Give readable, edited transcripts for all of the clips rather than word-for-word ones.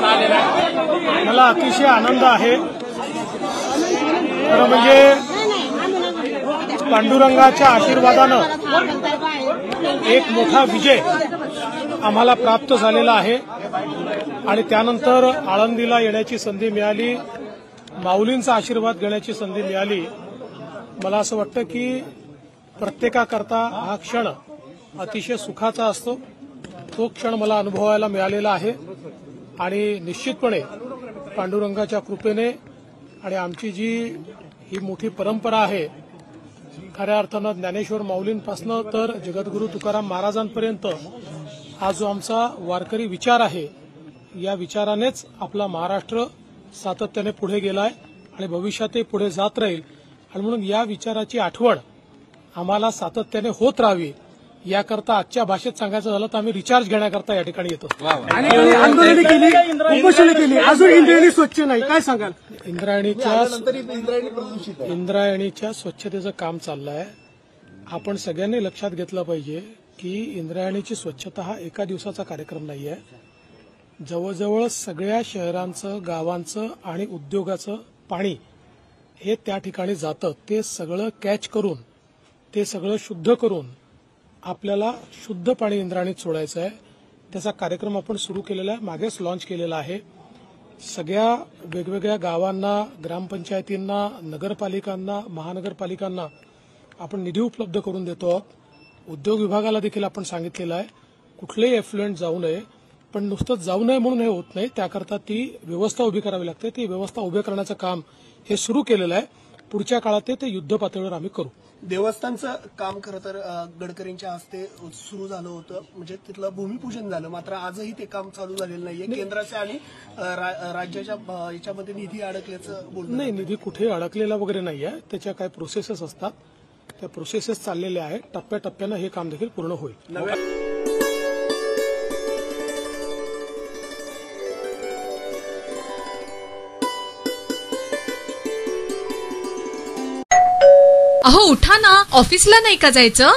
मला अतिशय आनंद आहे। खरं म्हणजे पांडुरंगाच्या आशीर्वादानं एक मोठा विजय आम्हाला प्राप्त झालेला आहे आणि त्यानंतर आळंदीला येण्याची संधी मिळाली, माऊलींचा आशीर्वाद घेण्याची संधी मिळाली। मला असं वाटतं की प्रत्येकाकरता हा क्षण अतिशय सुखाचा असतो। तो क्षण मला अनुभवायला मिळालेला आहे आणि निश्चितपणे पांडुरंगाच्या कृपेने आणि आमची जी ही मोठी परंपरा आहे, खऱ्या अर्थानं ज्ञानेश्वर माऊलींपासून तर जगद्गुरू तुकाराम महाराजांपर्यंत हा जो आमचा वारकरी विचार आहे, या विचारानेच आपला महाराष्ट्र सातत्याने पुढे गेलाय आणि भविष्यातही पुढे जात राहील। आणि म्हणून या विचाराची आठवण आम्हाला सातत्याने होत राहावी याकरता आजच्या भाषेत सांगायचं झालं तर आम्ही रिचार्ज घेण्याकरता या ठिकाणी येतो। आंदोलन केली, उपोषण केली, अजून इंद्रायणी स्वच्छ नाही, काय सांगाल? इंद्रायणीच्या स्वच्छतेचं काम चाललंय। आपण सगळ्यांनी लक्षात घेतलं पाहिजे की इंद्रायणीची स्वच्छता हा एका दिवसाचा कार्यक्रम नाहीये। जवळजवळ सगळ्या शहरांचं, गावांचं आणि उद्योगाचं पाणी हे त्या ठिकाणी जातं। ते सगळं कॅच करून, ते सगळं शुद्ध करून आपल्याला शुद्ध पाणी इंद्रायणीत सोडायचं आहे। त्याचा कार्यक्रम आपण सुरू केलेला आहे, मागेच लॉन्च केलेला आहे। सगळ्या वेगवेगळ्या गावांना, ग्रामपंचायतींना, नगरपालिकांना, महानगरपालिकांना आपण निधी उपलब्ध करून देतो आहोत। उद्योग विभागाला देखील आपण सांगितलेलं आहे कुठलेही एफ्लुएंट जाऊ नये, पण नुसतं जाऊ नये म्हणून हे होत नाही, त्याकरता ती व्यवस्था उभी करावी लागते। ती व्यवस्था उभी करण्याचं काम हे सुरू केलेलं आहे। पुढच्या काळात ते युद्ध पातळीवर आम्ही करू। देवस्थानचं काम खरं तर गडकरींच्या हस्ते सुरू झालं होतं, म्हणजे तिथलं भूमिपूजन झालं, मात्र आजही ते काम चालू झालेलं नाहीये। केंद्राच्या आणि राज्याच्या याच्यामध्ये निधी अडकल्याचं बोलणं नाही, निधी कुठे अडकलेला वगैरे नाहीये। त्याच्या काही प्रोसेसेस असतात, त्या प्रोसेसेस चाललेल्या आहेत। टप्प्याटप्प्यानं हे काम देखील पूर्ण होईल। अहो उठा ना, ऑफिसला नाही का जायचं?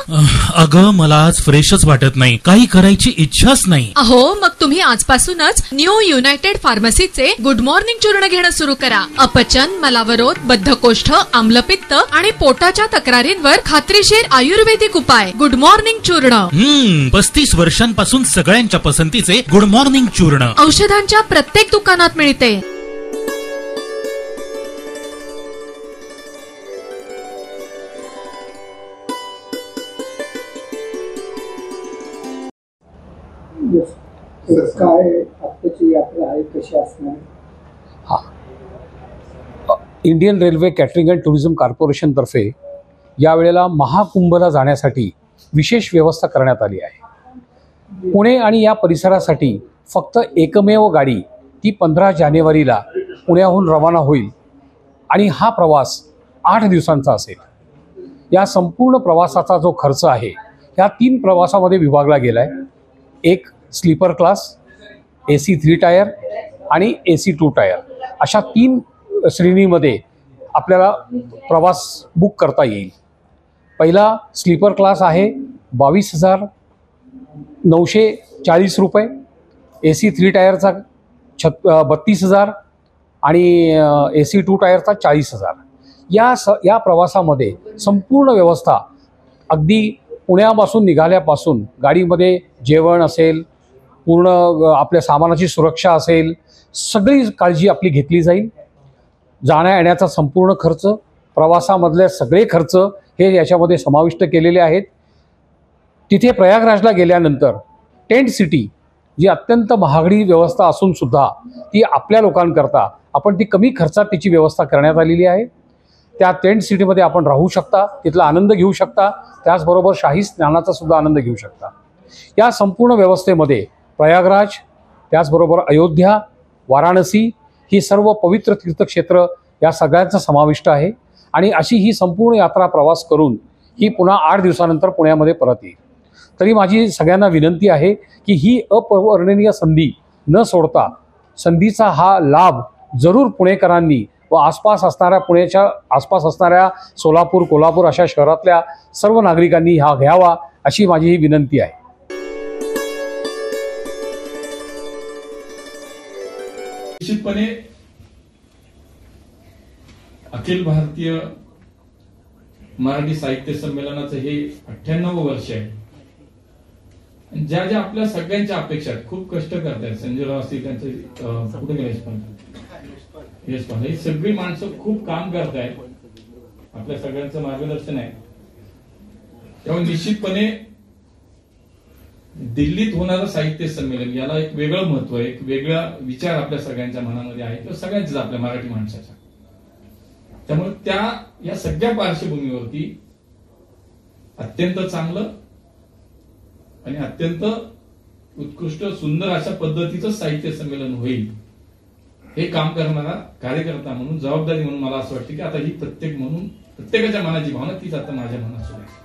अगं मला आज फ्रेशच वाटत नाही, काही करायची इच्छाच नाही। अहो मग तुम्ही आजपासूनच न्यू युनायटेड फार्मसीचे गुड मॉर्निंग चूर्ण घेणं सुरू करा। अपचन, मलावरोध, बद्धकोष्ठ, आम्लपित्त आणि पोटाच्या तक्रारींवर खात्रीशीर आयुर्वेदिक उपाय गुड मॉर्निंग चूर्ण। 35 वर्षांपासून सगळ्यांच्या पसंतीचे गुड मॉर्निंग चूर्ण औषधांच्या प्रत्येक दुकानात मिळते। काय आत्ताची यात्रा आहे, कशी असणार? Indian railway catering and tourism कॉर्पोरेशनतर्फे यावेळेला महाकुंभला जाण्यासाठी विशेष व्यवस्था करण्यात आली आहे। पुणे आणि या परिसरासाठी फक्त एकमेव गाडी ती 15 जानेवारीला पुण्याहून रवाना होईल आणि हा प्रवास 8 दिवसांचा असेल। या संपूर्ण प्रवासाचा जो खर्च आहे ह्या 3 प्रवासामध्ये विभागला गेला आहे। एक स्लीपर क्लास, AC 3 टायर आणि AC 2 टायर अशा 3 श्रेणीमध्ये आपल्याला प्रवास बुक करता येईल। पहिला स्लीपर क्लास आहे 22,940 रुपये, AC 3 टायरचा 32,000 आणि AC 2 टायरचा 40,000। या प्रवासामध्ये संपूर्ण व्यवस्था अगदी पुण्यापासून निघाल्यापासून गाडीमध्ये जेवण असेल, पूर्ण आपल्या सामानाची सुरक्षा असेल, सगळी काळजी आपली घेतली जाईल। जाण्या येण्याचा संपूर्ण खर्च, प्रवासामधले सगळे खर्च हे याच्यामध्ये समाविष्ट केलेले आहेत। तिथे प्रयागराजला गेल्यानंतर टेंट सिटी जी अत्यंत महागडी व्यवस्था असून सुद्धा ती आपल्या लोकांकरता आपण ती कमी खर्चात तिची व्यवस्था करण्यात आलेली आहे। त्या टेंट सिटीमध्ये आपण राहू शकता, तिथला आनंद घेऊ शकता, त्याचबरोबर शाही स्नानाचा सुद्धा आनंद घेऊ शकता। या संपूर्ण व्यवस्थेमध्ये प्रयागराज, त्याचबरोबर अयोध्या, वाराणसी ही सर्व पवित्र तीर्थक्षेत्र या सगळ्यांचा समाविष्ट आहे आणि अशी ही संपूर्ण यात्रा प्रवास करून ही पुन्हा 8 दिवसानंतर पुण्यामध्ये परत येईल। तरी माझी सगळ्यांना विनंती आहे की ही अपर्वणनीय संधी न सोडता संधीचा हा लाभ जरूर पुणेकरांनी व आसपास असणाऱ्या पुण्याच्या आसपास असणाऱ्या सोलापूर, कोल्हापूर अशा शहरातल्या सर्व नागरिकांनी हा घ्यावा अशी माझी ही विनंती आहे। निश्चितपणे अखिल भारतीय मराठी साहित्य संमेलनाचं हे 98वं वर्ष आहे. ज्या ज्या आपल्या सगळ्यांच्या अपेक्षा आहेत, खूप कष्ट करतायत. संजयराव असतील, त्यांचे कुठे गेले यश पण, ही सगळी माणसं खूप काम करतायत. आपल्या सगळ्यांचं मार्गदर्शन आहे. त्यामुळे निश्चितपणे दिल्लीत होणारं साहित्य संमेलन याला एक वेगळं महत्व आहे, एक वेगळा विचार आपल्या सगळ्यांच्या मनामध्ये आहे, किंवा सगळ्यांच्याच आपल्या मराठी माणसाच्या. त्यामुळे या सगळ्या पार्श्वभूमीवरती अत्यंत चांगलं आणि अत्यंत उत्कृष्ट सुंदर अशा पद्धतीचं साहित्य संमेलन होईल, हे काम करणारा कार्यकर्ता म्हणून, जबाबदारी म्हणून मला असं वाटतं की आता ही प्रत्येकाच्या मनाची भावना तीच आता माझ्या मनात सुरू आहे.